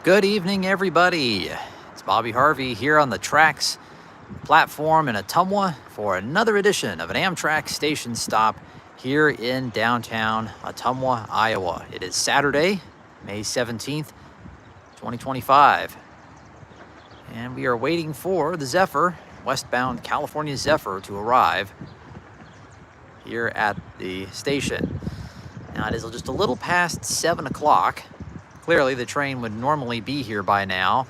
Good evening, everybody. It's Bobby Harvey here on the tracks platform in Ottumwa for another edition of an Amtrak station stop here in downtown Ottumwa, Iowa. It is Saturday, May 17th, 2025, and we are waiting for the Zephyr, westbound California Zephyr, to arrive here at the station. Now it is just a little past 7 o'clock. Clearly, the train would normally be here by now.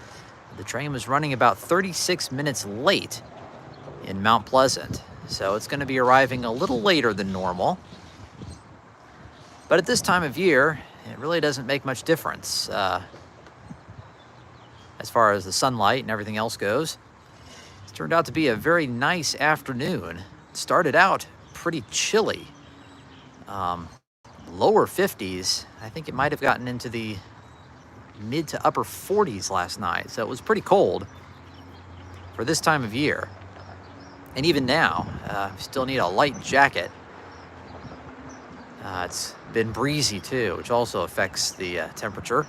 The train was running about 36 minutes late in Mount Pleasant, so it's going to be arriving a little later than normal. But at this time of year, it really doesn't make much difference as far as the sunlight and everything else goes. It's turned out to be a very nice afternoon. It started out pretty chilly. Lower 50s. I think it might have gotten into the mid to upper 40s last night, so it was pretty cold for this time of year. And even now, still need a light jacket. It's been breezy too, which also affects the temperature.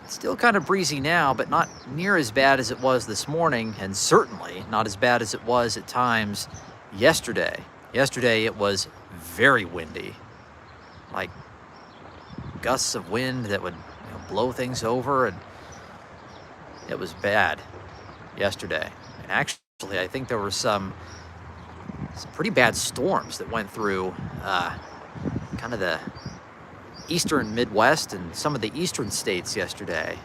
It's still kind of breezy now, but not near as bad as it was this morning, and certainly not as bad as it was at times yesterday. Yesterday it was very windy, like gusts of wind that would blow things over, and it was bad yesterday. And actually, I think there were some pretty bad storms that went through kind of the eastern Midwest and some of the eastern states yesterday.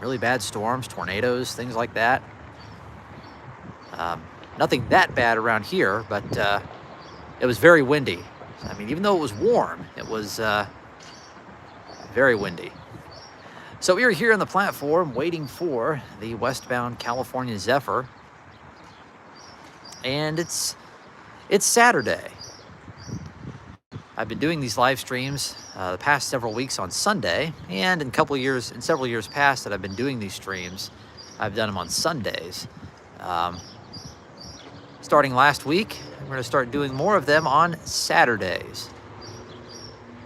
Really bad storms, tornadoes, things like that. Nothing that bad around here, but it was very windy. I mean, even though it was warm, it was very windy. So we are here on the platform waiting for the westbound California Zephyr, and it's Saturday. I've been doing these live streams the past several weeks on Sunday, and in several years past that I've been doing these streams, I've done them on Sundays. Starting last week, I'm going to start doing more of them on Saturdays.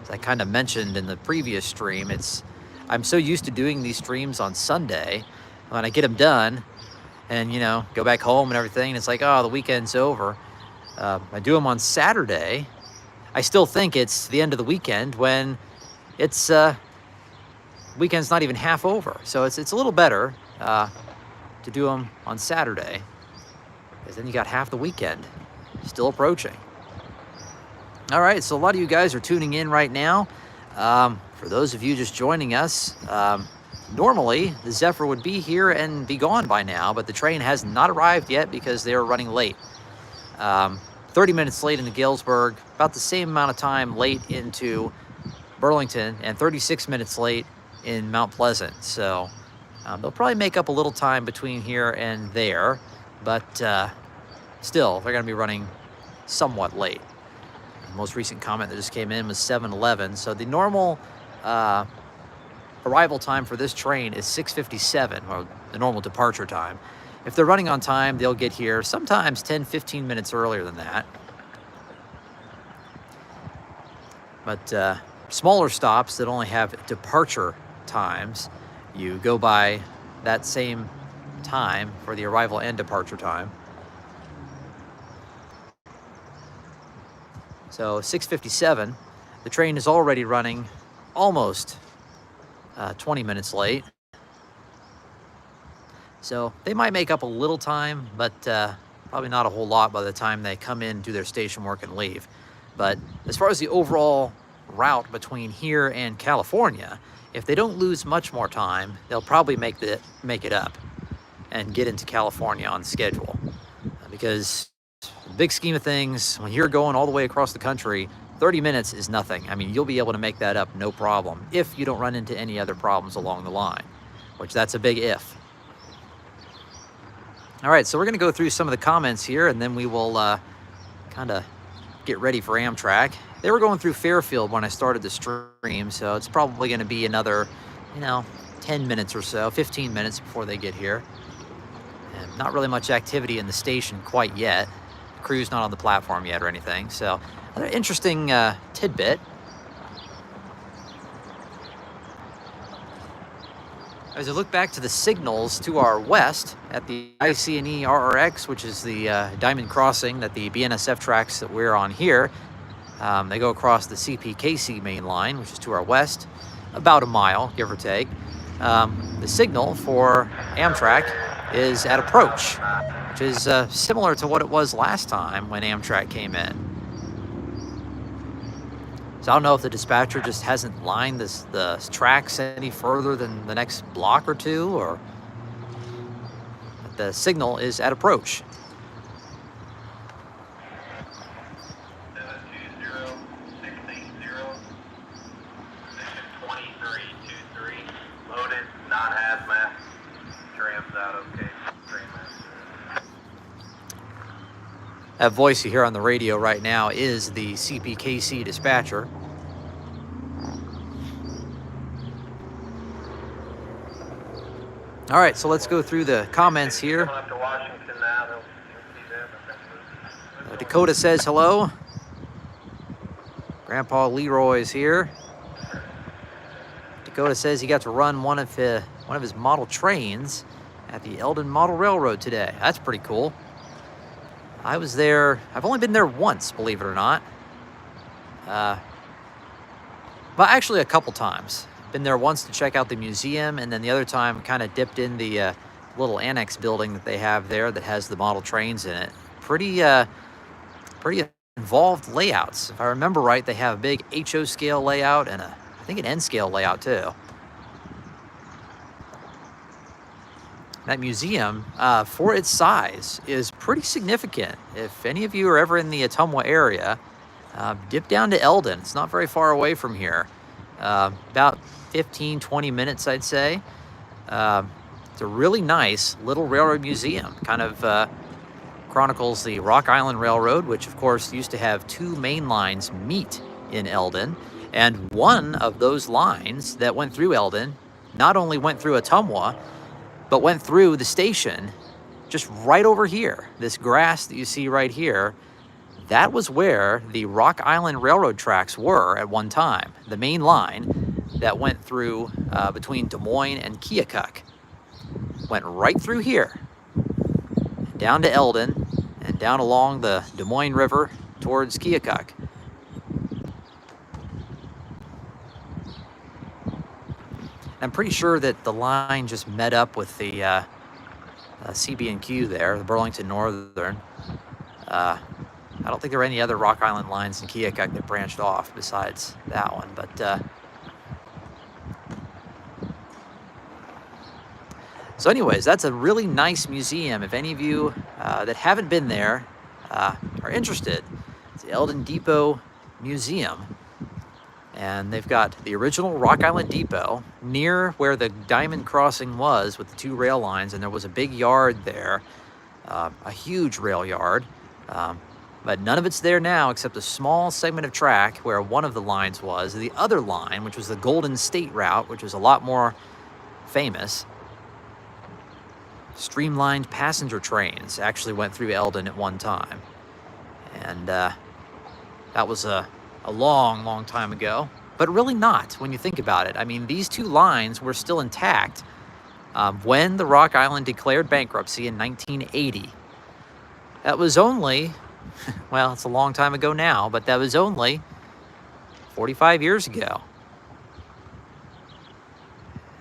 As I kind of mentioned in the previous stream, I'm so used to doing these streams on Sunday. When I get them done and, go back home and everything, it's like, oh, the weekend's over. I do them on Saturday. I still think it's the end of the weekend when it's weekend's not even half over. So it's a little better to do them on Saturday, because then you got half the weekend still approaching. All right, so a lot of you guys are tuning in right now. For those of you just joining us, normally the Zephyr would be here and be gone by now, but the train has not arrived yet because they are running late. 30 minutes late into Galesburg, about the same amount of time late into Burlington, and 36 minutes late in Mount Pleasant. So they'll probably make up a little time between here and there, but still, they're going to be running somewhat late. The most recent comment that just came in was 7:11. So the normal arrival time for this train is 6:57, or the normal departure time. If they're running on time, they'll get here sometimes 10-15 minutes earlier than that. But smaller stops that only have departure times, you go by that same time for the arrival and departure time. So 6:57, the train is already running almost 20 minutes late. So they might make up a little time, but probably not a whole lot by the time they come in, do their station work, and leave. But as far as the overall route between here and California, if they don't lose much more time, they'll probably make it up and get into California on schedule. Because the big scheme of things, when you're going all the way across the country, 30 minutes is nothing. I mean, you'll be able to make that up no problem if you don't run into any other problems along the line, which that's a big if. All right, so we're going to go through some of the comments here, and then we will kind of get ready for Amtrak. They were going through Fairfield when I started the stream, so it's probably going to be another, 10 minutes or so, 15 minutes before they get here. And not really much activity in the station quite yet. The crew's not on the platform yet or anything. So another interesting tidbit As I look back to the signals to our west at the IC&E RRX, which is the Diamond Crossing that the BNSF tracks that we're on here, they go across the CPKC main line, which is to our west, about a mile, give or take. The signal for Amtrak is at approach, which is similar to what it was last time when Amtrak came in. So I don't know if the dispatcher just hasn't lined the tracks any further than the next block or two, or but the signal is at approach. 720-680, position 2323, loaded, non-hazmat, tram's out okay, tram master. That voice you hear on the radio right now is the CPKC dispatcher. All right, so let's go through the comments here. Coming up to Washington now, they'll see them. Dakota says hello. Grandpa Leroy's here. Dakota says he got to run one of his model trains at the Eldon Model Railroad today. That's pretty cool. I was there. I've only been there once, believe it or not. But actually a couple times. Been there once to check out the museum, and then the other time kind of dipped in the little annex building that they have there that has the model trains in it. Pretty involved layouts. If I remember right, they have a big HO scale layout and I think an N scale layout too. That museum, for its size, is pretty significant. If any of you are ever in the Ottumwa area, dip down to Eldon. It's not very far away from here. About 15-20 minutes, I'd say. It's a really nice little railroad museum. Kind of chronicles the Rock Island Railroad, which of course used to have two main lines meet in Eldon. And one of those lines that went through Eldon not only went through Ottumwa, but went through the station just right over here. This grass that you see right here, that was where the Rock Island Railroad tracks were at one time. The main line that went through between Des Moines and Keokuk went right through here, down to Eldon, and down along the Des Moines River towards Keokuk. I'm pretty sure that the line just met up with the CB&Q there, the Burlington Northern. I don't think there were any other Rock Island lines in Keokuk that branched off besides that one, but so anyways, that's a really nice museum. If any of you that haven't been there are interested, it's the Eldon Depot Museum. And they've got the original Rock Island Depot near where the Diamond Crossing was with the two rail lines, and there was a big yard there, a huge rail yard. But none of it's there now except a small segment of track where one of the lines was. The other line, which was the Golden State Route, which was a lot more famous, streamlined passenger trains actually went through Eldon at one time. And that was a long time ago, but really not when you think about it. I mean, these two lines were still intact when the Rock Island declared bankruptcy in 1980. That was only, well, it's a long time ago now, but that was only 45 years ago.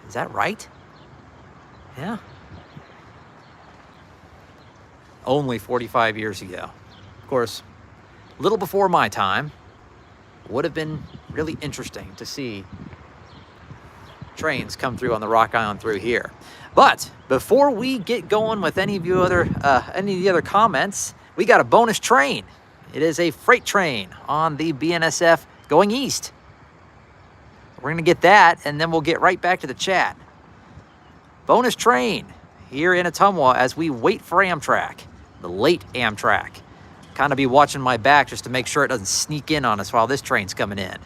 Is that right? Yeah. Only 45 years ago. Of course, a little before my time. Would have been really interesting to see trains come through on the Rock Island through here. But before we get going with any of the other comments, we got a bonus train. It is a freight train on the BNSF going east. We're gonna get that, and then we'll get right back to the chat. Bonus train here in Ottumwa as we wait for Amtrak, the late Amtrak. Kind of be watching my back just to make sure it doesn't sneak in on us while this train's coming in.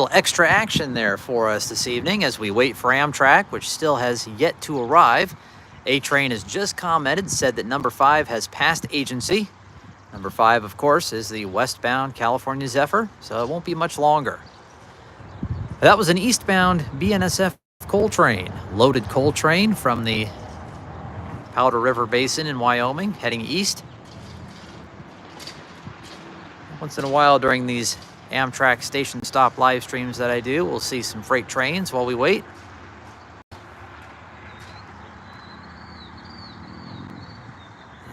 little extra action there for us this evening as we wait for Amtrak, which still has yet to arrive. A-Train has just commented, said that number 5 has passed agency. Number 5, of course, is the westbound California Zephyr, so it won't be much longer. That was an eastbound BNSF coal train, loaded coal train from the Powder River Basin in Wyoming, heading east. Once in a while during these Amtrak station stop live streams that I do, we'll see some freight trains while we wait.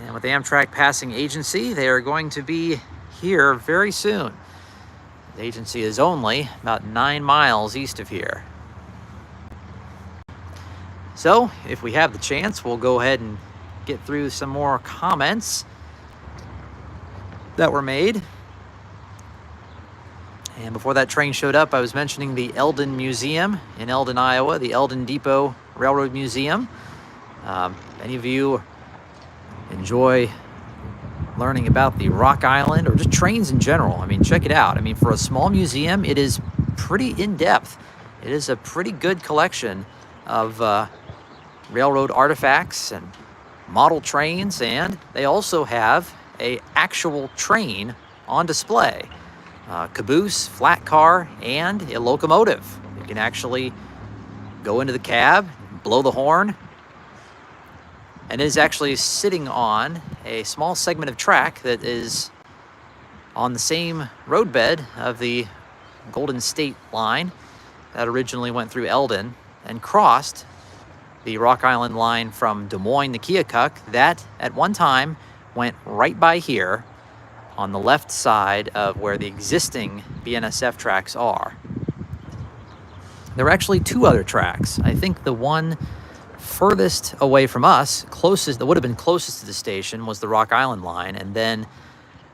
And with Amtrak passing agency, they are going to be here very soon. The agency is only about 9 miles east of here. So, if we have the chance, we'll go ahead and get through some more comments that were made. And before that train showed up, I was mentioning the Eldon Museum in Eldon, Iowa, the Eldon Depot Railroad Museum. Any of you enjoy learning about the Rock Island or just trains in general? I mean, check it out. I mean, for a small museum, it is pretty in-depth. It is a pretty good collection of railroad artifacts and model trains, and they also have an actual train on display. Caboose, flat car, and a locomotive. You can actually go into the cab, blow the horn, and it is actually sitting on a small segment of track that is on the same roadbed of the Golden State line that originally went through Eldon and crossed the Rock Island line from Des Moines to Keokuk. That at one time went right by here on the left side of where the existing BNSF tracks are. There were actually 2 other tracks. I think the one furthest away from us, closest, that would have been closest to the station, was the Rock Island line, and then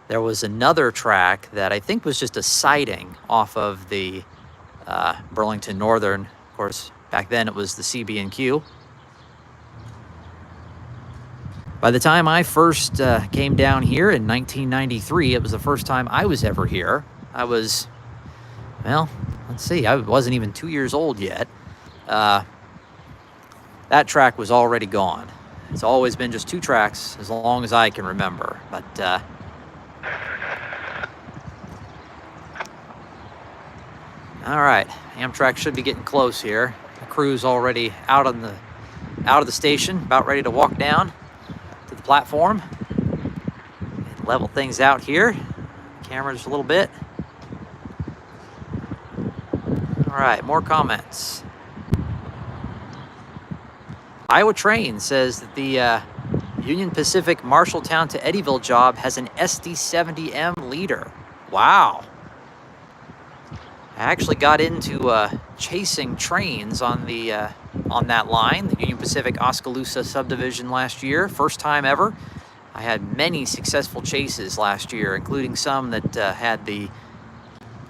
there was another track that I think was just a siding off of the Burlington Northern. Of course, back then it was the CB&Q. By the time I first came down here in 1993, it was the first time I was ever here. I was, well, let's see, I wasn't even 2 years old yet. That track was already gone. It's always been just 2 tracks as long as I can remember. But all right, Amtrak should be getting close here. The crew's already out of the station, about ready to walk down to the platform and level things out here. Camera just a little bit. All right, more comments. Iowa Train says that the Union Pacific Marshalltown to Eddyville job has an SD70M leader. Wow. I actually got into chasing trains on that line, the Union Pacific Oskaloosa subdivision last year. First time ever. I had many successful chases last year, including some that had the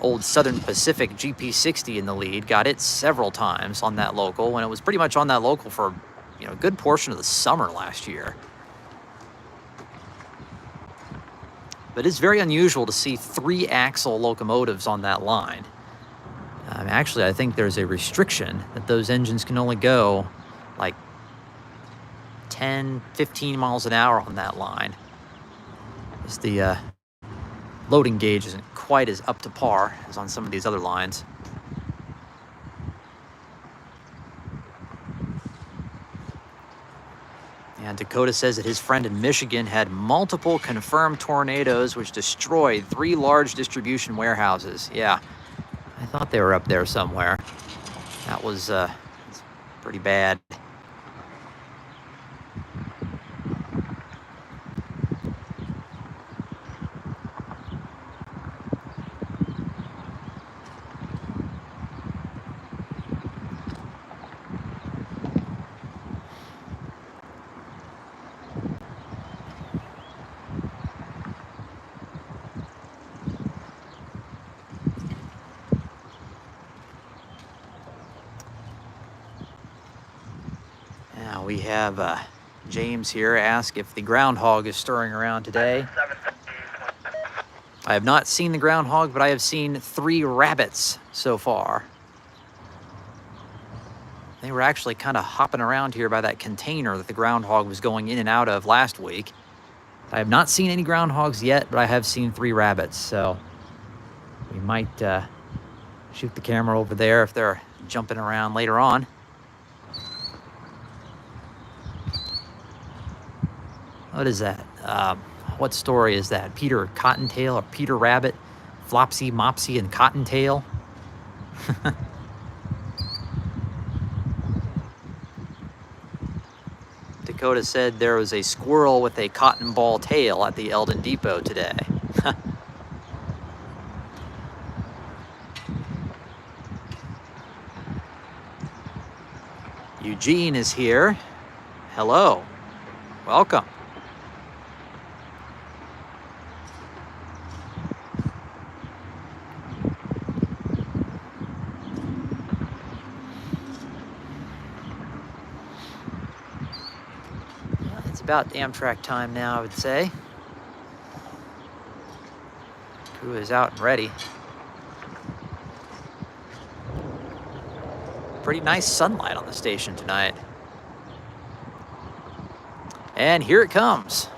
old Southern Pacific GP60 in the lead. Got it several times on that local, when it was pretty much on that local for a good portion of the summer last year. But it's very unusual to see 3-axle locomotives on that line. Actually, I think there's a restriction that those engines can only go like 10, 15 miles an hour on that line. As the loading gauge isn't quite as up to par as on some of these other lines. And Dakota says that his friend in Michigan had multiple confirmed tornadoes which destroyed 3 large distribution warehouses. Yeah, I thought they were up there somewhere. That was pretty bad. We have James here ask if the groundhog is stirring around today. I have not seen the groundhog, but I have seen 3 rabbits so far. They were actually kind of hopping around here by that container that the groundhog was going in and out of last week. I have not seen any groundhogs yet, but I have seen 3 rabbits, so we might shoot the camera over there if they're jumping around later on. What is that? What story is that? Peter Cottontail or Peter Rabbit, Flopsy, Mopsy, and Cottontail? Dakota said there was a squirrel with a cotton ball tail at the Eldon Depot today. Eugene is here. Hello. Welcome. It's about Amtrak time now, I would say. Crew is out and ready. Pretty nice sunlight on the station tonight. And here it comes.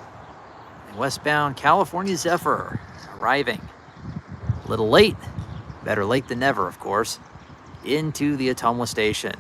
The westbound California Zephyr arriving. A little late, better late than never, of course, into the Ottumwa station.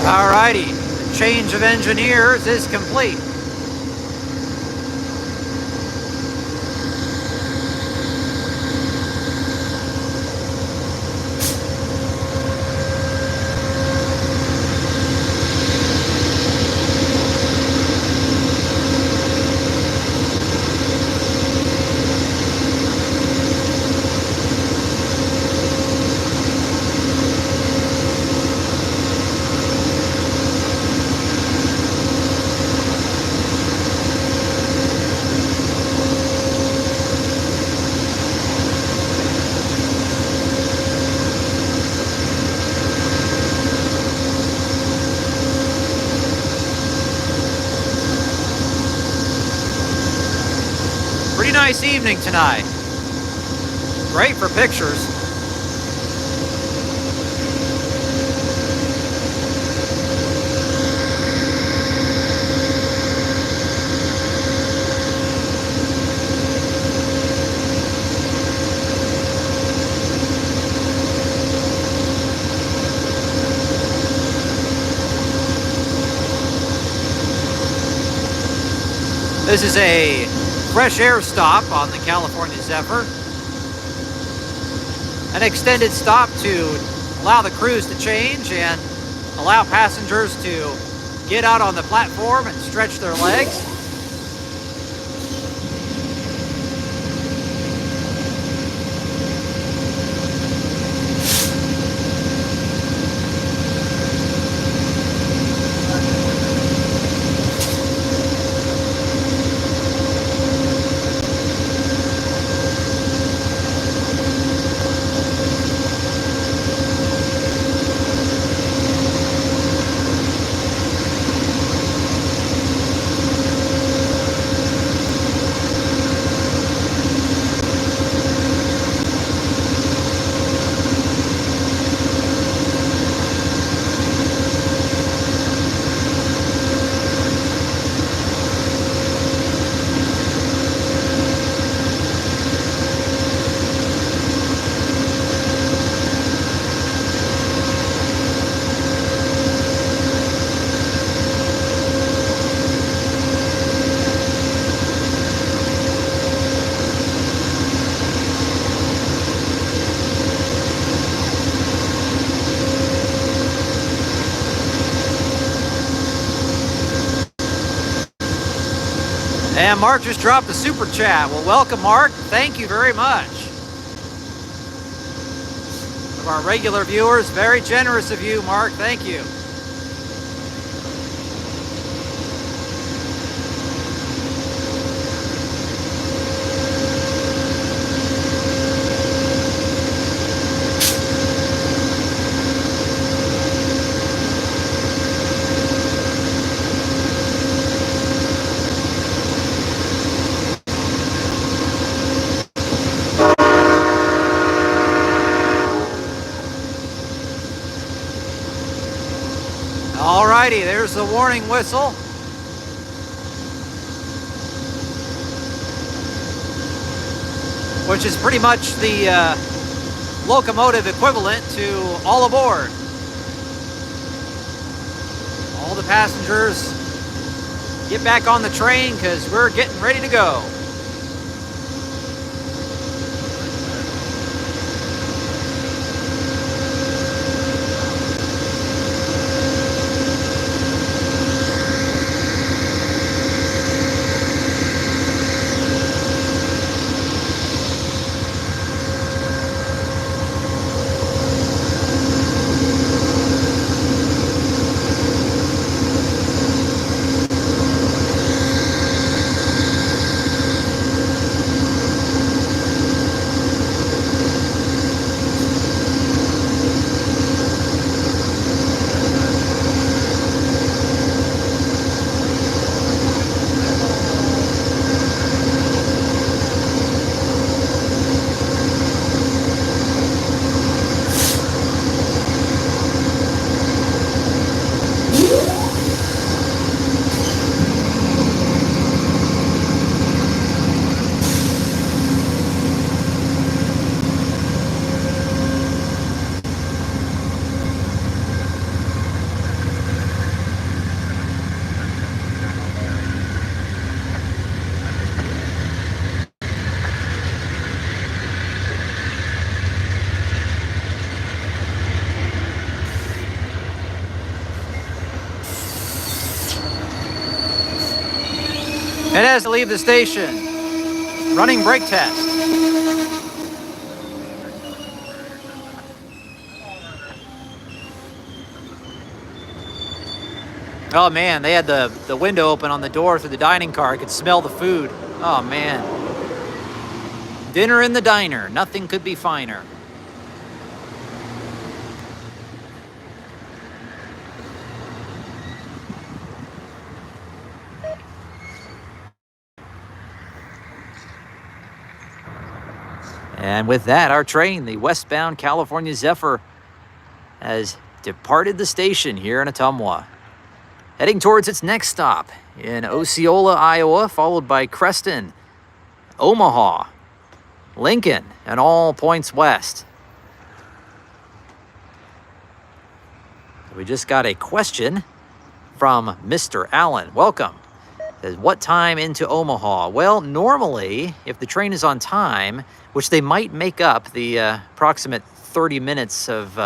Alrighty, the change of engineers is complete. Pretty nice evening tonight. Great for pictures. This is a fresh air stop on the California Zephyr. An extended stop to allow the crews to change and allow passengers to get out on the platform and stretch their legs. And Mark just dropped a super chat. Well, welcome, Mark. Thank you very much. One of our regular viewers, very generous of you, Mark. Thank you. Alrighty, there's the warning whistle. Which is pretty much the locomotive equivalent to all aboard. All the passengers get back on the train because we're getting ready to go. And as to leave the station, running brake test. Oh man, they had the window open on the door through the dining car. I could smell the food. Oh man. Dinner in the diner. Nothing could be finer. And with that, our train, the westbound California Zephyr, has departed the station here in Ottumwa, heading towards its next stop in Osceola, Iowa, followed by Creston, Omaha, Lincoln, and all points west. We just got a question from Mr. Allen. Welcome. Says, what time into Omaha? Well, normally, if the train is on time, which they might make up the approximate 30 minutes of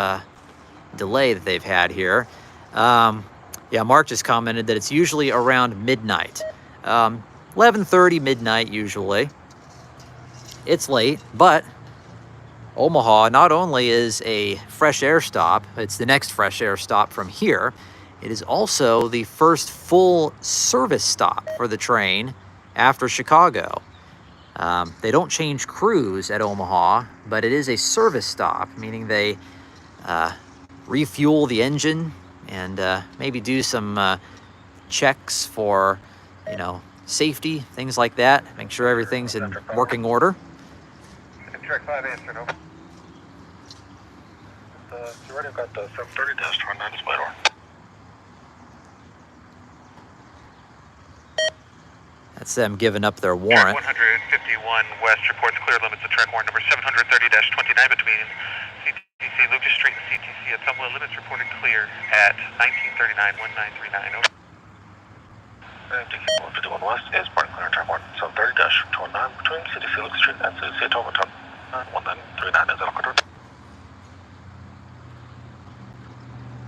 delay that they've had here. Yeah, Mark just commented that it's usually around midnight. 11:30, midnight usually. It's late, but Omaha not only is a fresh air stop, it's the next fresh air stop from here, it is also the first full service stop for the train after Chicago. They don't change crews at Omaha, but it is a service stop, meaning they refuel the engine and maybe do some checks for, safety, things like that. Make sure everything's in working order. Track 5 answer, no. You already got the 730 dash 29 display door. That's them giving up their warrant. 151 West reports clear limits of track warrant number 730-29 between CTC Lucas Street and CTC Ottumwa. Limits reported clear at 1939-1939. AMTK 151 West is part clear track warrant 730-29 between CTC Lucas Street and CTC Ottumwa. 1939 is that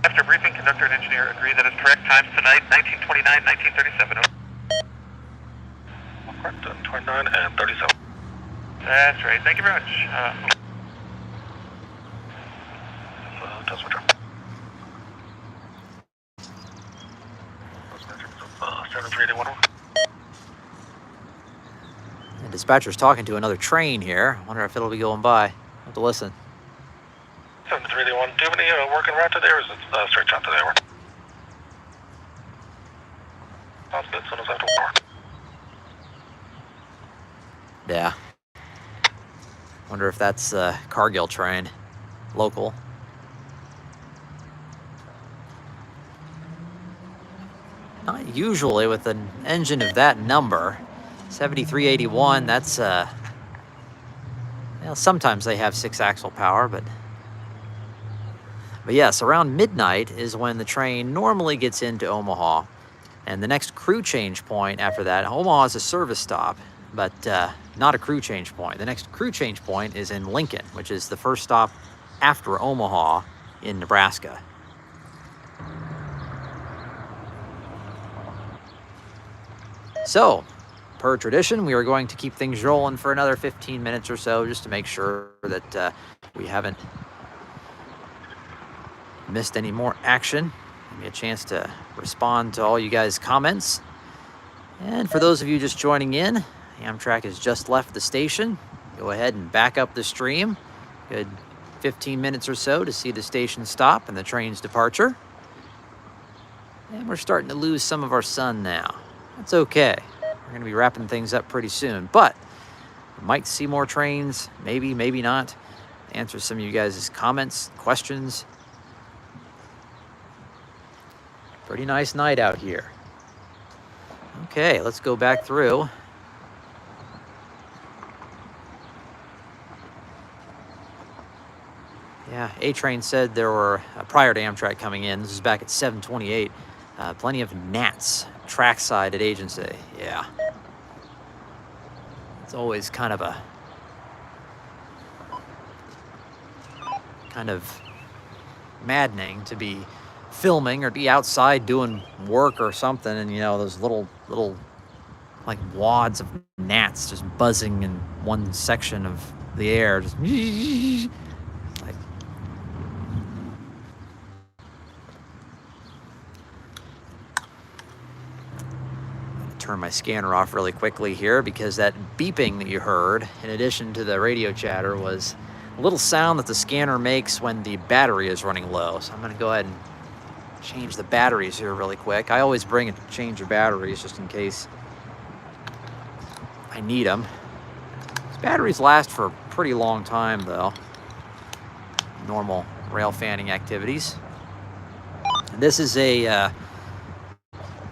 after briefing, conductor and engineer agree that its correct times tonight 1929-1937. Correct, 29 and 37. That's right. Thank you very much. Transmitter. 7381. The dispatcher's talking to another train here. I wonder if it'll be going by. I'll have to listen. 7381. Do you have any working route today, or is it straight shot today? Sounds good. As soon as I have to work. Yeah. Wonder if that's a Cargill train, local. Not usually with an engine of that number. 7381, that's, sometimes they have 6-axle power, but yes, around midnight is when the train normally gets into Omaha. And the next crew change point after that, Omaha is a service stop, but not a crew change point. The next crew change point is in Lincoln, which is the first stop after Omaha in Nebraska. So, per tradition, we are going to keep things rolling for another 15 minutes or so, just to make sure that we haven't missed any more action. Give me a chance to respond to all you guys' comments. And for those of you just joining in, Amtrak has just left the station. Go ahead and back up the stream. Good 15 minutes or so to see the station stop and the train's departure. And we're starting to lose some of our sun now. That's okay. We're going to be wrapping things up pretty soon. But we might see more trains, maybe, maybe not. Answer some of you guys' comments, questions. Pretty nice night out here. Okay, let's go back through. Yeah, A-Train said there were, prior to Amtrak coming in, this is back at 7:28, plenty of gnats trackside at agency. Yeah. It's always kind of maddening to be filming or be outside doing work or something, and those little like wads of gnats just buzzing in one section of the air. Just like, turn my scanner off really quickly here, because that beeping that you heard, in addition to the radio chatter, was a little sound that the scanner makes when the battery is running low. So I'm going to go ahead and change the batteries here really quick. I always bring a change of batteries just in case I need them. These batteries last for a pretty long time though. Normal rail fanning activities. And this is a,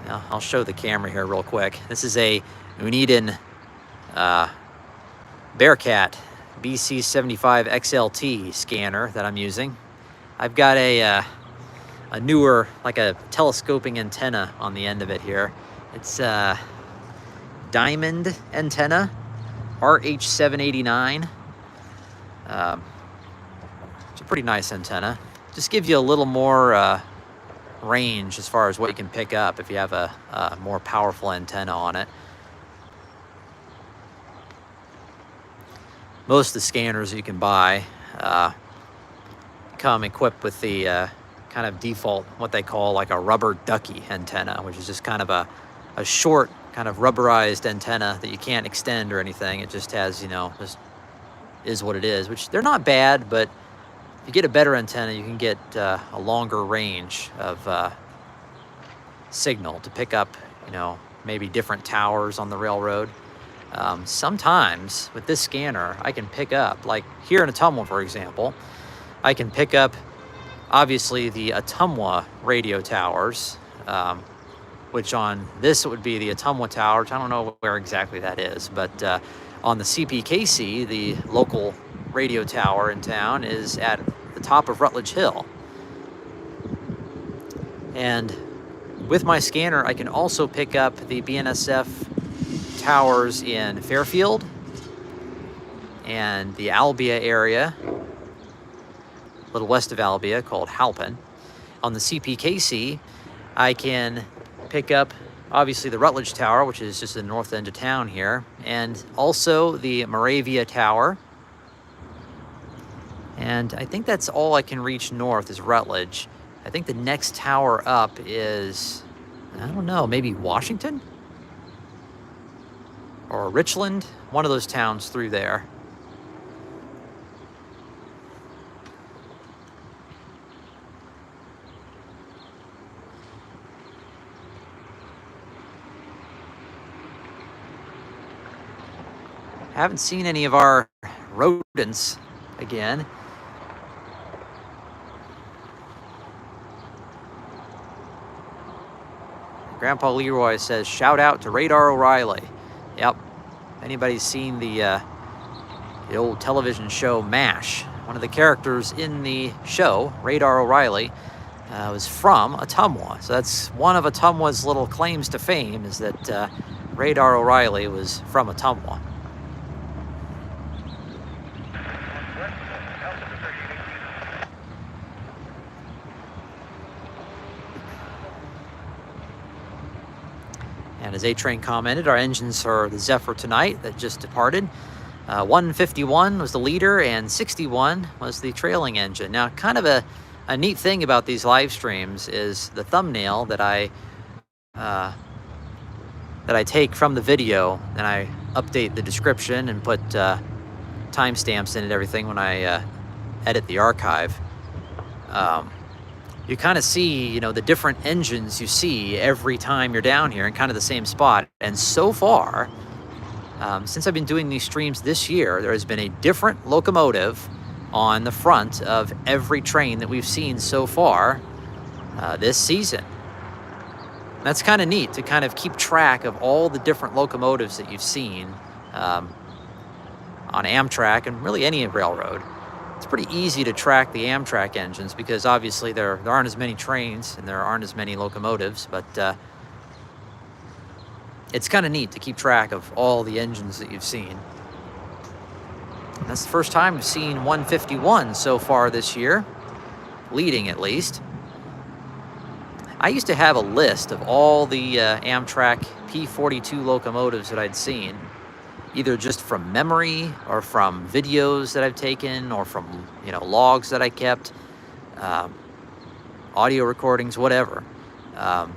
I'll show the camera here real quick. This is a Rodent Bearcat BC75 XLT scanner that I'm using. I've got a newer, like a telescoping antenna on the end of it here. It's a diamond antenna, RH789. It's a pretty nice antenna. Just gives you a little more range as far as what you can pick up if you have a more powerful antenna on it. Most of the scanners you can buy come equipped with the kind of default, what they call like a rubber ducky antenna, which is just kind of a short, kind of rubberized antenna that you can't extend or anything. It just has, you know, just is what it is, which they're not bad, but if you get a better antenna, you can get a longer range of signal to pick up, you know, maybe different towers on the railroad. Sometimes with this scanner, I can pick up, like here in Ottumwa, for example, I can pick up obviously the Ottumwa radio towers, which on this would be the Ottumwa tower. I don't know where exactly that is, but on the CPKC, the local radio tower in town is at the top of Rutledge Hill. And with my scanner, I can also pick up the BNSF towers in Fairfield and the Albia area, a little west of Albia, called Halpin. On the CPKC, I can pick up obviously the Rutledge Tower, which is just the north end of town here, and also the Moravia Tower. And I think that's all I can reach north is Rutledge. I think the next tower up is, I don't know, maybe Washington? Or Richland? One of those towns through there. Haven't seen any of our rodents again. Grandpa Leroy says, shout out to Radar O'Reilly. Yep. Anybody's seen the old television show MASH, one of the characters in the show, Radar O'Reilly, was from Ottumwa. So that's one of Ottumwa's little claims to fame, is that Radar O'Reilly was from Ottumwa. And as A-Train commented, our engines are the Zephyr tonight that just departed. 151 was the leader and 61 was the trailing engine. Now, kind of a neat thing about these live streams is the thumbnail that I take from the video, and I update the description and put timestamps in and everything when I edit the archive. You kind of see, you know, the different engines you see every time you're down here in kind of the same spot. And so far, since I've been doing these streams this year, there has been a different locomotive on the front of every train that we've seen so far this season. That's kind of neat to kind of keep track of all the different locomotives that you've seen on Amtrak and really any railroad. It's pretty easy to track the Amtrak engines because obviously there aren't as many trains and there aren't as many locomotives, but it's kind of neat to keep track of all the engines that you've seen. And that's the first time we've seen 151 so far this year, leading at least. I used to have a list of all the Amtrak P42 locomotives that I'd seen, either just from memory or from videos that I've taken or from, you know, logs that I kept, audio recordings, whatever. I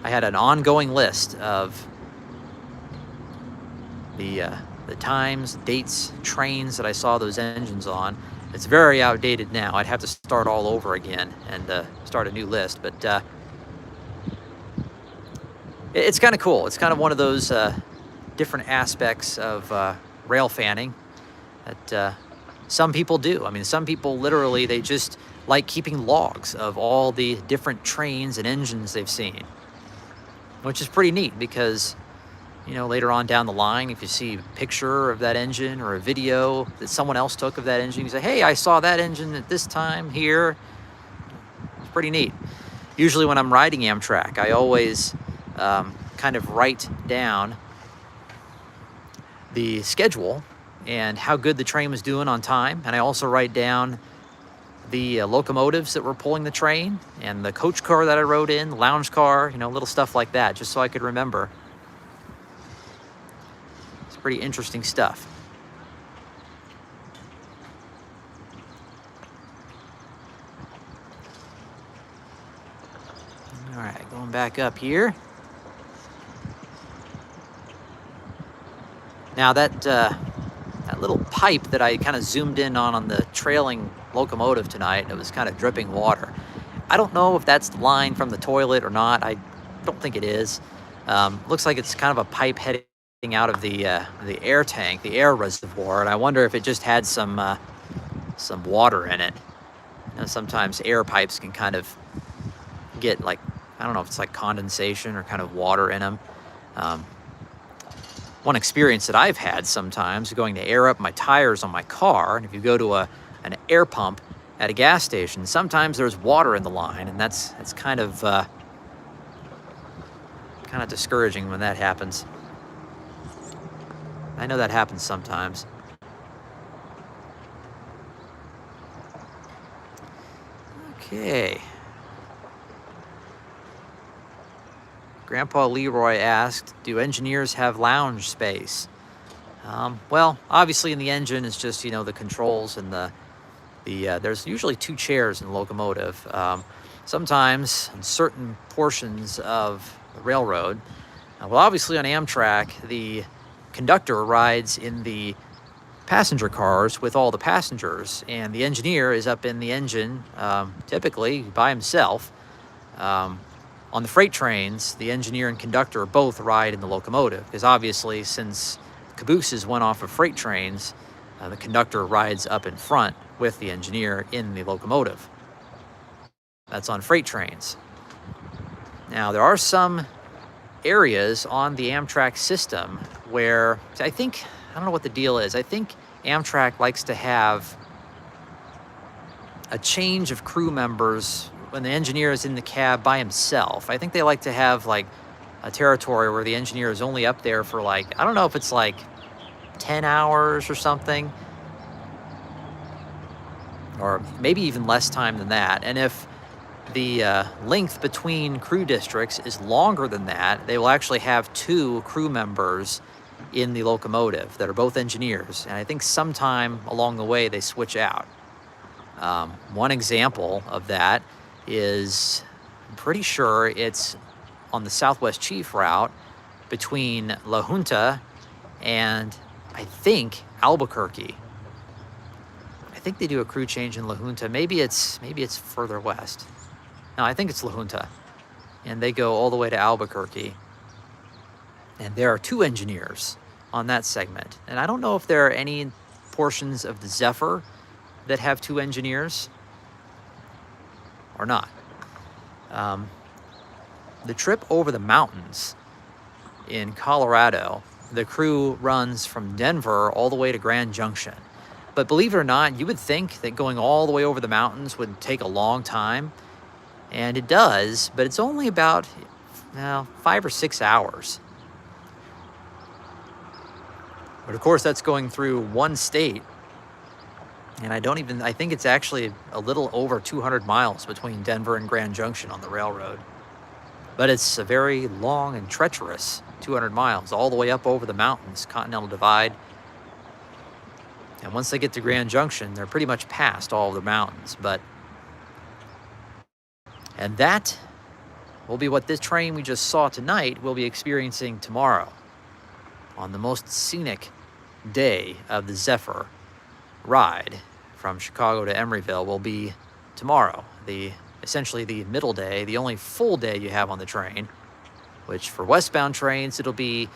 had an ongoing list of the times, dates, trains that I saw those engines on. It's very outdated now. I'd have to start all over again and start a new list, but it's kind of cool. It's kind of one of those different aspects of rail fanning that some people do. I mean, some people literally, they just like keeping logs of all the different trains and engines they've seen, which is pretty neat because, you know, later on down the line, if you see a picture of that engine or a video that someone else took of that engine, you say, hey, I saw that engine at this time here. It's pretty neat. Usually when I'm riding Amtrak, I always kind of write down the schedule and how good the train was doing on time. And I also write down the locomotives that were pulling the train and the coach car that I rode in, the lounge car, you know, little stuff like that, just so I could remember. It's pretty interesting stuff. All right, going back up here. Now that little pipe that I kind of zoomed in on the trailing locomotive tonight, it was kind of dripping water. I don't know if that's the line from the toilet or not. I don't think it is. Looks like it's kind of a pipe heading out of the air tank, the air reservoir, and I wonder if it just had some water in it. You know, sometimes air pipes can kind of get like, I don't know if it's like condensation or kind of water in them. One experience that I've had sometimes going to air up my tires on my car, and if you go to an air pump at a gas station, sometimes there's water in the line, and that's kind of discouraging when that happens. I know that happens sometimes. Okay. Grandpa Leroy asked, do engineers have lounge space? Well, obviously in the engine, it's just, you know, the controls and there's usually 2 chairs in the locomotive. Sometimes in certain portions of the railroad, well, obviously on Amtrak, the conductor rides in the passenger cars with all the passengers, and the engineer is up in the engine, typically by himself. On the freight trains, the engineer and conductor both ride in the locomotive, because obviously since cabooses went off of freight trains, the conductor rides up in front with the engineer in the locomotive. That's on freight trains. Now, there are some areas on the Amtrak system where I don't know what the deal is. I think Amtrak likes to have a change of crew members when the engineer is in the cab by himself. I think they like to have like a territory where the engineer is only up there for like, I don't know if it's like 10 hours or something, or maybe even less time than that. And if the length between crew districts is longer than that, they will actually have 2 crew members in the locomotive that are both engineers. And I think sometime along the way they switch out. One example of that is, I'm pretty sure it's on the Southwest Chief route between La Junta and I think Albuquerque. I think they do a crew change in La Junta. Maybe it's further west. No, I think it's La Junta. And they go all the way to Albuquerque. And there are 2 engineers on that segment. And I don't know if there are any portions of the Zephyr that have 2 engineers or not. The trip over the mountains in Colorado, the crew runs from Denver all the way to Grand Junction. But believe it or not, you would think that going all the way over the mountains would take a long time. And it does, but it's only about 5 or 6 hours. But of course, that's going through one state. And I think it's actually a little over 200 miles between Denver and Grand Junction on the railroad. But it's a very long and treacherous 200 miles all the way up over the mountains, Continental Divide. And once they get to Grand Junction, they're pretty much past all of the mountains. And that will be what this train we just saw tonight will be experiencing tomorrow on the most scenic day of the Zephyr ride from Chicago to Emeryville will be tomorrow, essentially the middle day, the only full day you have on the train, which for westbound trains, it'll be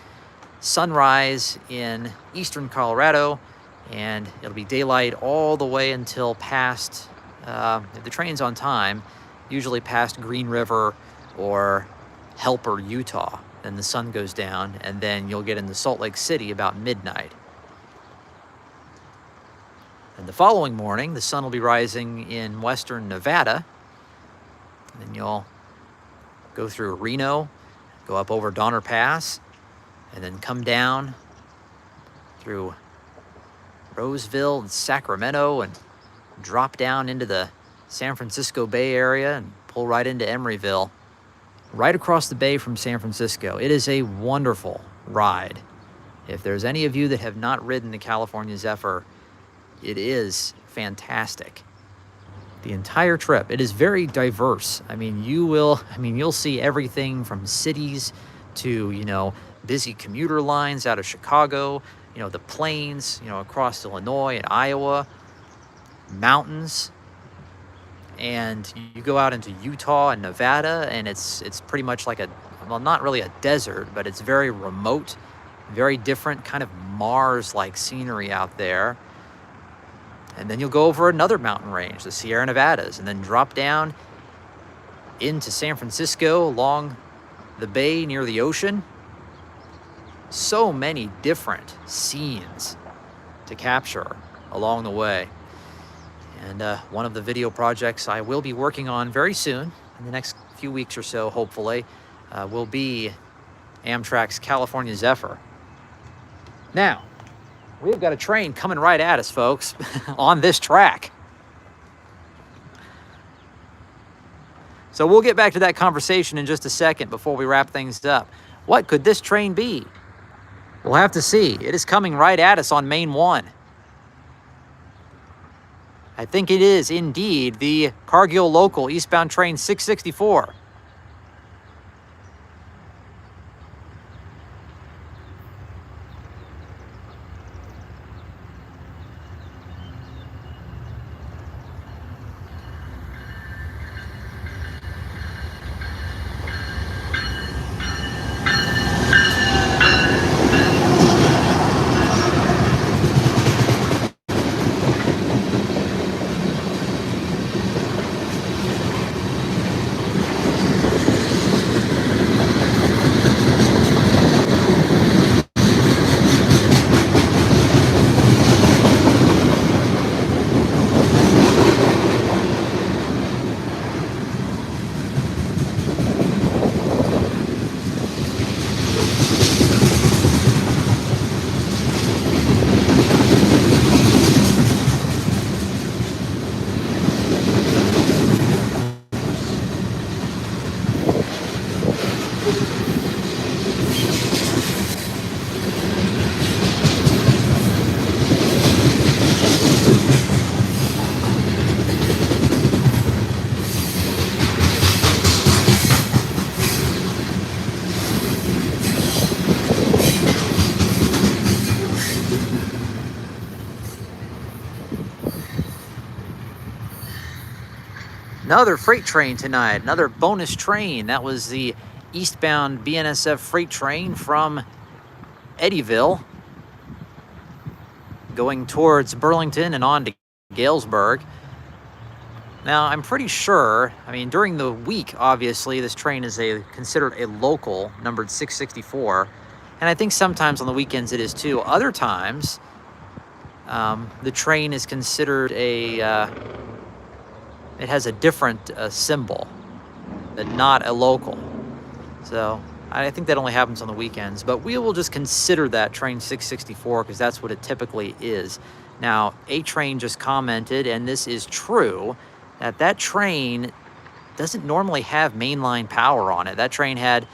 sunrise in eastern Colorado, and it'll be daylight all the way until past, if the train's on time, usually past Green River or Helper, Utah. Then the sun goes down, and then you'll get into Salt Lake City about midnight. And the following morning, the sun will be rising in western Nevada. And then you'll go through Reno, go up over Donner Pass, and then come down through Roseville and Sacramento and drop down into the San Francisco Bay Area and pull right into Emeryville, right across the bay from San Francisco. It is a wonderful ride. If there's any of you that have not ridden the California Zephyr, it is fantastic. The entire trip, it is very diverse. You'll see everything from cities to, busy commuter lines out of Chicago, the plains, across Illinois and Iowa, mountains. And you go out into Utah and Nevada, and it's pretty much like not really a desert, but it's very remote, very different, kind of Mars-like scenery out there. And then you'll go over another mountain range, the Sierra Nevadas, and then drop down into San Francisco along the bay near the ocean. So many different scenes to capture along the way. And one of the video projects I will be working on very soon, in the next few weeks or so, hopefully, will be Amtrak's California Zephyr. Now, we've got a train coming right at us, folks, on this track. So we'll get back to that conversation in just a second before we wrap things up. What could this train be? We'll have to see. It is coming right at us on Main 1. I think it is indeed the Cargill Local eastbound train 664. Another freight train tonight, another bonus train. That was the Eastbound BNSF freight train from Eddyville, going towards Burlington and on to Galesburg. Now, I'm pretty sure, during the week, obviously, this train is considered a local, numbered 664. And I think sometimes on the weekends it is too. Other times, the train is considered it has a different symbol, but not a local. So I think that only happens on the weekends, but we will just consider that train 664 because that's what it typically is. Now, A-Train just commented, and this is true, that train doesn't normally have mainline power on it. That train had,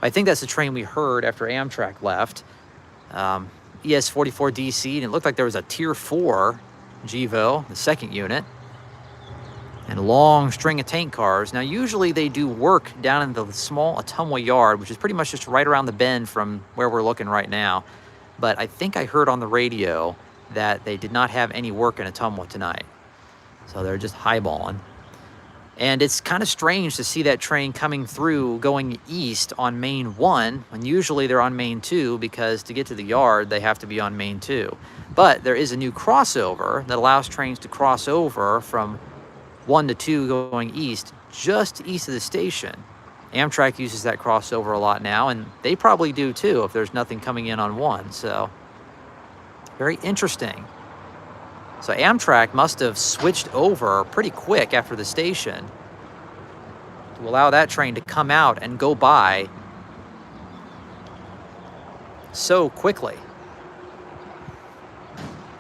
I think that's the train we heard after Amtrak left, ES44DC, and it looked like there was a Tier 4 GEVO, the second unit, and a long string of tank cars. Now, usually they do work down in the small Ottumwa yard, which is pretty much just right around the bend from where we're looking right now. But I think I heard on the radio that they did not have any work in Ottumwa tonight. So they're just highballing. And it's kind of strange to see that train coming through going east on Main 1, when usually they're on Main 2, because to get to the yard, they have to be on Main 2. But there is a new crossover that allows trains to cross over from 1 to 2 going east, just east of the station. Amtrak uses that crossover a lot now, and they probably do too if there's nothing coming in on 1. So, very interesting. So Amtrak must have switched over pretty quick after the station to allow that train to come out and go by so quickly.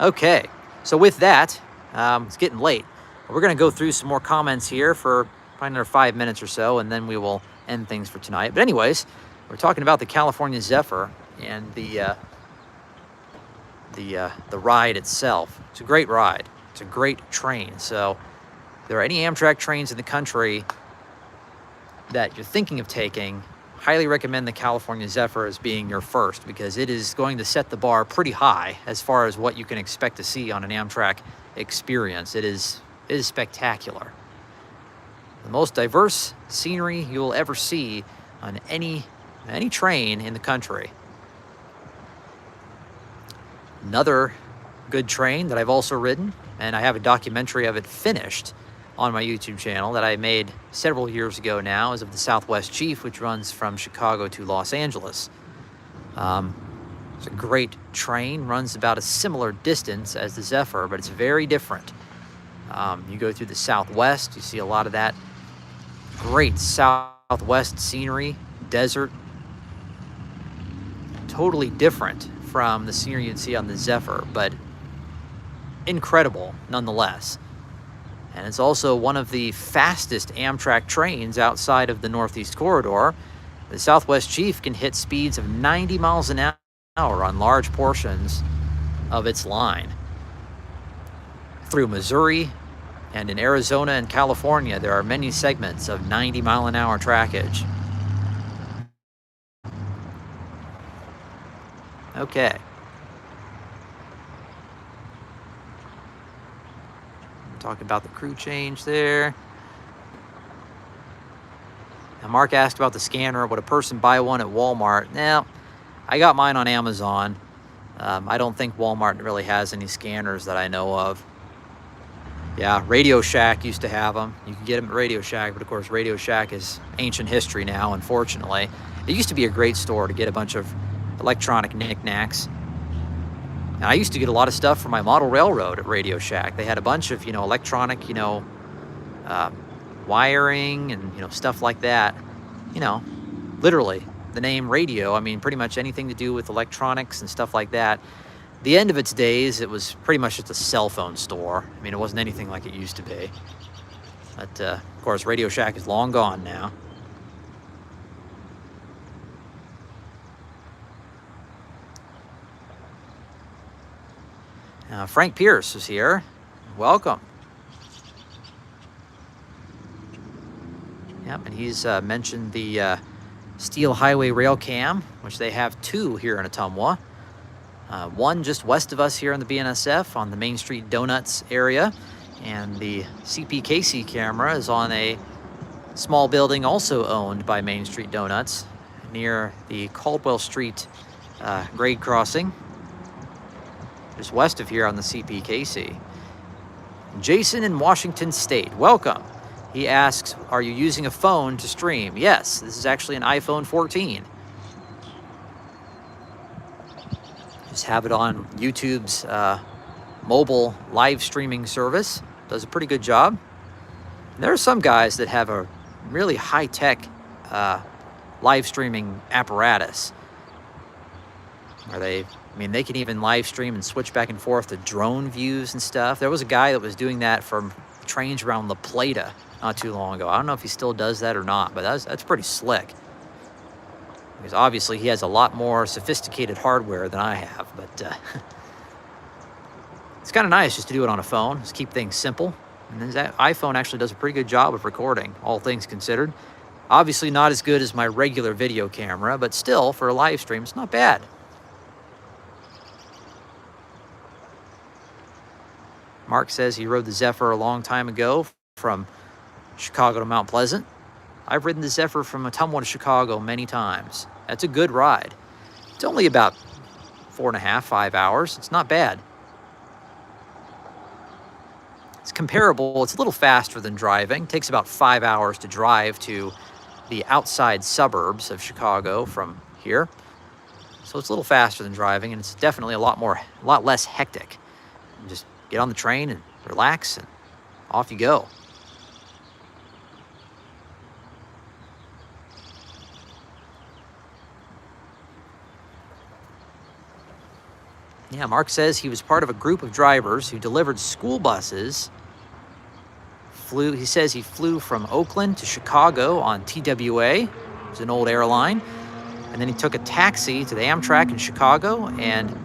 Okay, so with that, it's getting late. We're going to go through some more comments here for probably another 5 minutes or so, and then we will end things for tonight. But anyways, we're talking about the California Zephyr and the ride itself. It's a great ride. It's a great train. So if there are any Amtrak trains in the country that you're thinking of taking, highly recommend the California Zephyr as being your first, because it is going to set the bar pretty high as far as what you can expect to see on an Amtrak experience. It is spectacular. The most diverse scenery you will ever see on any train in the country. Another good train that I've also ridden, and I have a documentary of it finished on my YouTube channel that I made several years ago now, is of the Southwest Chief, which runs from Chicago to Los Angeles. It's a great train, runs about a similar distance as the Zephyr, but it's very different. You go through the Southwest, you see a lot of that great Southwest scenery, desert, totally different from the scenery you'd see on the Zephyr, but incredible nonetheless. And it's also one of the fastest Amtrak trains outside of the Northeast Corridor. The Southwest Chief can hit speeds of 90 miles an hour on large portions of its line. Through Missouri and in Arizona and California, there are many segments of 90-mile-an-hour trackage. Okay. Talk about the crew change there. Now, Mark asked about the scanner. Would a person buy one at Walmart? Now, I got mine on Amazon. I don't think Walmart really has any scanners that I know of. Yeah, Radio Shack used to have them. You can get them at Radio Shack, but of course Radio Shack is ancient history now, unfortunately. It used to be a great store to get a bunch of electronic knickknacks. And I used to get a lot of stuff from my model railroad at Radio Shack. They had a bunch of, electronic, wiring and, stuff like that. Literally, the name radio, I mean, pretty much anything to do with electronics and stuff like that. The end of its days, it was pretty much just a cell phone store. I mean, it wasn't anything like it used to be. But, of course, Radio Shack is long gone now. Frank Pierce is here. Welcome. Yep, and he's mentioned the Steel Highway Rail Cam, which they have 2 here in Ottumwa. One just west of us here in the BNSF on the Main Street Donuts area, and the CPKC camera is on a small building also owned by Main Street Donuts near the Caldwell Street grade crossing, just west of here on the CPKC. Jason in Washington State, welcome. He asks, are you using a phone to stream? Yes, this is actually an iPhone 14. Just have it on YouTube's mobile live streaming service. Does a pretty good job. And there are some guys that have a really high-tech live streaming apparatus where they can even live stream and switch back and forth to drone views and stuff. There was a guy that was doing that from trains around La Plata not too long ago. I don't know if he still does that or not, but that's pretty slick. Because obviously he has a lot more sophisticated hardware than I have, but it's kind of nice just to do it on a phone, just keep things simple. And then that iPhone actually does a pretty good job of recording, all things considered. Obviously not as good as my regular video camera, but still, for a live stream, it's not bad. Mark says he rode the Zephyr a long time ago from Chicago to Mount Pleasant. I've ridden the Zephyr from Ottumwa to Chicago many times. That's a good ride. It's only about 4.5, 5 hours. It's not bad. It's comparable. It's a little faster than driving. It takes about 5 hours to drive to the outside suburbs of Chicago from here. So it's a little faster than driving, and it's definitely a lot less hectic. You just get on the train and relax, and off you go. Yeah, Mark says he was part of a group of drivers who delivered school buses. He says he flew from Oakland to Chicago on TWA, it's an old airline, and then he took a taxi to the Amtrak in Chicago and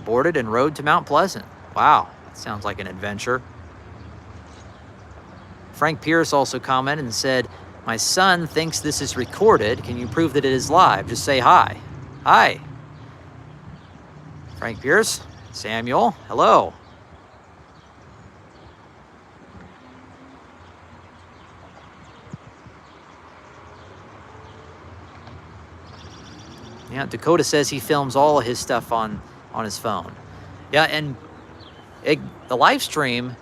boarded and rode to Mount Pleasant. Wow, that sounds like an adventure. Frank Pierce also commented and said, "My son thinks this is recorded. Can you prove that it is live? Just say hi." Hi. Frank Pierce, Samuel, hello. Yeah, Dakota says he films all of his stuff on his phone. Yeah, and the live stream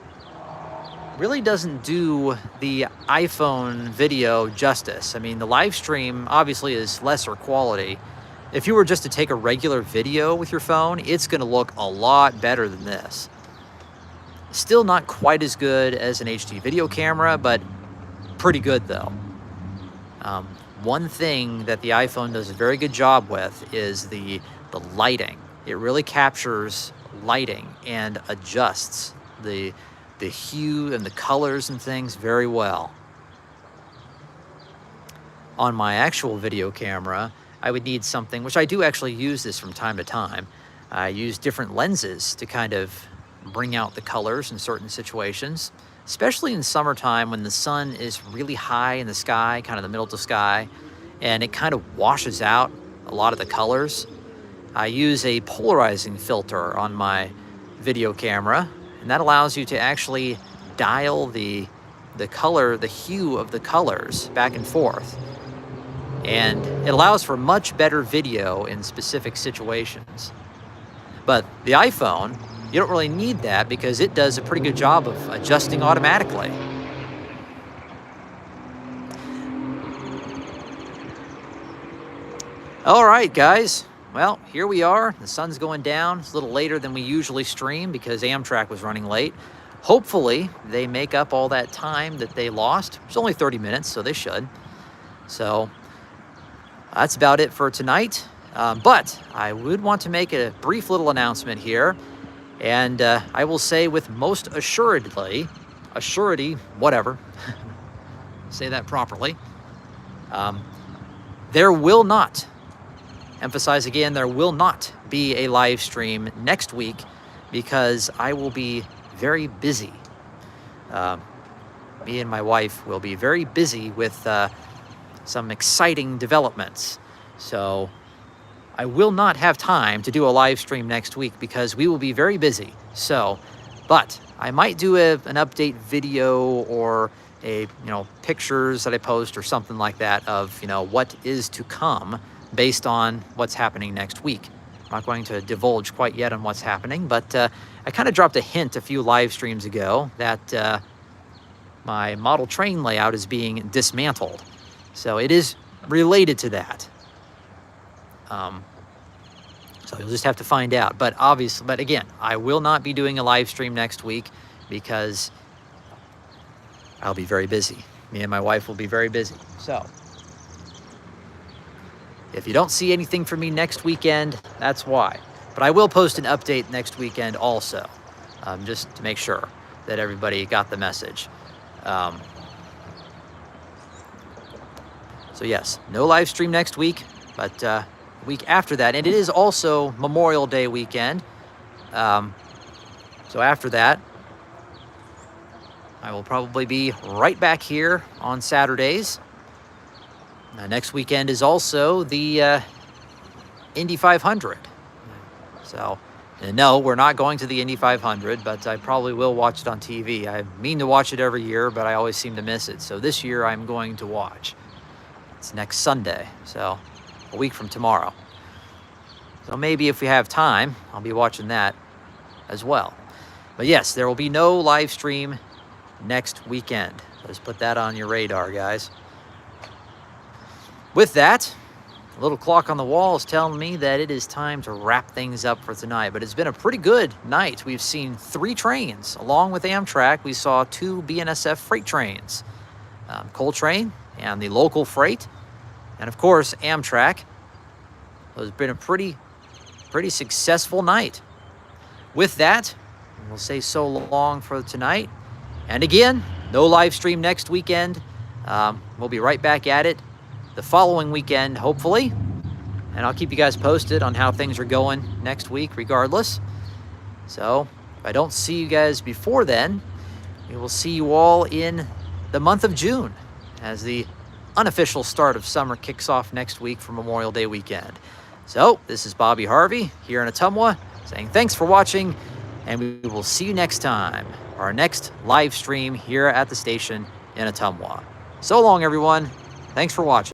really doesn't do the iPhone video justice. I mean, the live stream obviously is lesser quality. If you were just to take a regular video with your phone, it's going to look a lot better than this. Still not quite as good as an HD video camera, but pretty good though. One thing that the iPhone does a very good job with is the lighting. It really captures lighting and adjusts the hue and the colors and things very well. On my actual video camera, I would need something, which I do actually use this from time to time. I use different lenses to kind of bring out the colors in certain situations, especially in summertime when the sun is really high in the sky, kind of the middle of the sky, and it kind of washes out a lot of the colors. I use a polarizing filter on my video camera, and that allows you to actually dial the color, the hue of the colors back and forth. And it allows for much better video in specific situations. But the iPhone, you don't really need that because it does a pretty good job of adjusting automatically. All right, guys. Well, here we are. The sun's going down. It's a little later than we usually stream because Amtrak was running late. Hopefully, they make up all that time that they lost. It's only 30 minutes, so they should. So that's about it for tonight. But I would want to make a brief little announcement here. And I will say with most assurity, whatever, say that properly, there will not, emphasize again, there will not be a live stream next week because I will be very busy. Me and my wife will be very busy with some exciting developments. So I will not have time to do a live stream next week because we will be very busy. So, but I might do an update video or pictures that I post or something like that of, what is to come based on what's happening next week. I'm not going to divulge quite yet on what's happening, but I kind of dropped a hint a few live streams ago that my model train layout is being dismantled. So it is related to that. So you'll just have to find out. But again, I will not be doing a live stream next week because I'll be very busy. Me and my wife will be very busy. So if you don't see anything from me next weekend, that's why. But I will post an update next weekend also, just to make sure that everybody got the message. So yes, no live stream next week, but the week after that, and it is also Memorial Day weekend. So after that, I will probably be right back here on Saturdays. Next weekend is also the Indy 500. So, no, we're not going to the Indy 500, but I probably will watch it on TV. I mean to watch it every year, but I always seem to miss it. So this year I'm going to watch. It's next Sunday, so a week from tomorrow. So maybe if we have time, I'll be watching that as well. But yes, there will be no live stream next weekend. Let's put that on your radar, guys. With that, a little clock on the wall is telling me that it is time to wrap things up for tonight. But it's been a pretty good night. We've seen 3 trains. Along with Amtrak, we saw 2 BNSF freight trains. Coal train and the local freight. And of course, Amtrak. It's been a pretty successful night. With that, we'll say so long for tonight. And again, no live stream next weekend. We'll be right back at it the following weekend, hopefully. And I'll keep you guys posted on how things are going next week, regardless. So, if I don't see you guys before then, we will see you all in the month of June as the unofficial start of summer kicks off next week for Memorial Day weekend. So, this is Bobby Harvey here in Ottumwa saying thanks for watching, and we will see you next time, our next live stream here at the station in Ottumwa. So long, everyone. Thanks for watching.